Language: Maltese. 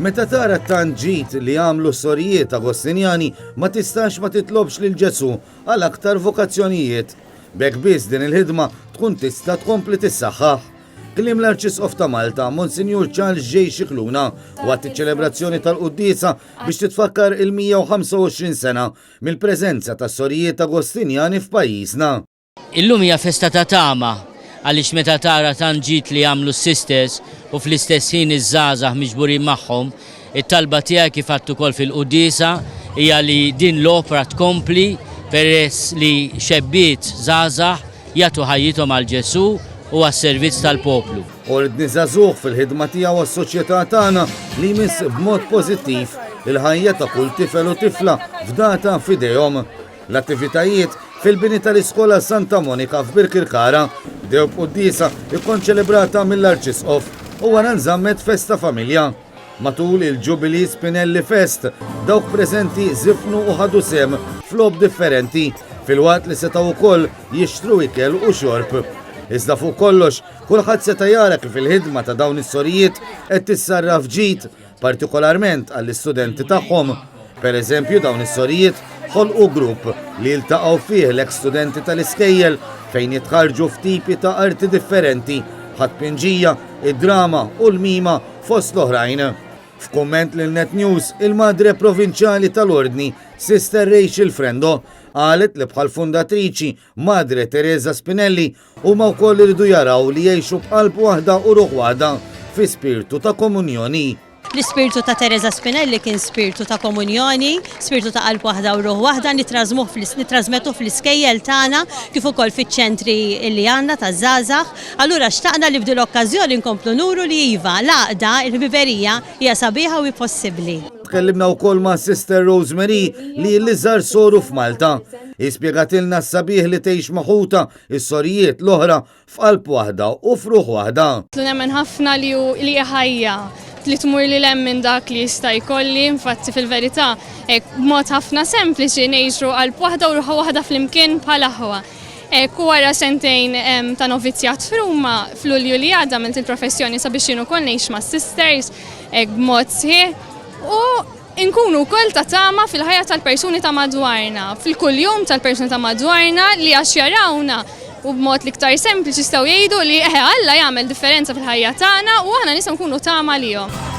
Meta tara tant ġid li għamlu s-sorijiet Agostinjani ma tistax ma titlobx lil Ġesu għal aktar vokazzjonijiet. B'hekk biss din il-ħidma tkun tista' tkompli tissaħħaħ. Kliem l-Arċisqof ta' Malta, Monsinjur Charles J. Xikluna, waqt iċ-ċelebrazzjoni tal-Qudiesa biex titfakkar il-125 sena mill-preżenza tas-sorijiet Agostinjani f'pajjiżna. Illum hija festa ta' tama għaliex meta tara tant ġid li għamlu s-sisters u fl-istess ħin iż-żgħażagħ miġburin magħhom, it-talba tiegħi kif għadt ukoll fil-Qudiesa hija li din l-opra tkompli peress li xebbiet żgħażagħ jagħtu ħajjithom għal Ġesu u għas-servizz tal-poplu. Ordni żagħżugħ fil-ħidma tiegħu għas-soċjetà tagħna li jmiss b'mod pożittiv il-ħajja ta' kull tifel u tifla f'data f'idejhom. L-attivitajiet fil-bini tal-Iskola Santa Monika f'Birkirkara bdew b'Qudiesa ikkonċelebrata mill-Arċisqof u wara nżammet festa familja. Matul il-Jubilee Spinelli Fest dawk preżenti żifnu u ħadu sem f'lob differenti fil-waqt li setgħu wkoll jixtru ikel u xorb. Iżda fuq kollox, kulħadd seta' jara kif il-ħidma ta' dawn is-sorijiet qed tissarraf ġid, partikolarment għall-istudenti tagħhom. Pereżempju dawn is-sorijiet ħolqu grupp li jiltaqgħu fih l-eks-studenti tal-iskejjel fejn jitħarġu f'tipi ta' arti differenti, ħadd-pinġija, id-drama u l-mima fost l-oħrajn. F'kumment lil Net News, il-Madre Provinċjali tal-Ordni, Sister Rachel Frendo, qalet li bħal fundatriċi Madre Teresa Spinelli huma wkoll iridu jaraw li jgħixu b'qalb waħda u ruħ waħda fi spirtu ta' komunjoni. L-ispirtu ta' Teresa Spinelli kien spirtu ta' komunjoni, spirtu ta' qalb waħda u ruħ waħda nitrasmettu fl-iskejjel tagħna kif ukoll fiċ-ċentri li għandna taż-żgħażagħ. Allura xtaqna li b'din l-okkażjoni nkomplu nuru li iva l-għaqda il-ħbiberija hija sabiħa u possibbli. Tkellimna wkoll ma' Sister Rosemary li l-iżgħar soru f'Malta. Ispjegatilna s-sabiħ li tgħix maħuta is-sorijiet l-oħra f'qalb waħda u f'ruħ waħda. Nemmen ħafna li ħajja li tmur li lem minn dak li jista' jkolli, infatti fil-verità b'mod ħafna sempliċi ngħixu qalb waħda u ruħ waħda flimkien bħala aħwa. U wara sentejn ta' novizzjat f'Ruma f'Lulju li għadha mill il-professjoni sabiex jien ukoll ngħix ma' sisters b'mod sħiħ u nkunu wkoll ta' tama fil-ħajja tal-persuni ta' madwarna, fil-kuljum tal-persuni ta' madwarna li għax jarawna u b'mod l-iktar sempliċi jistgħu jgħidu li Alla jagħmel differenza fil-ħajja tagħna u aħna nistgħu nkunu tama lihom.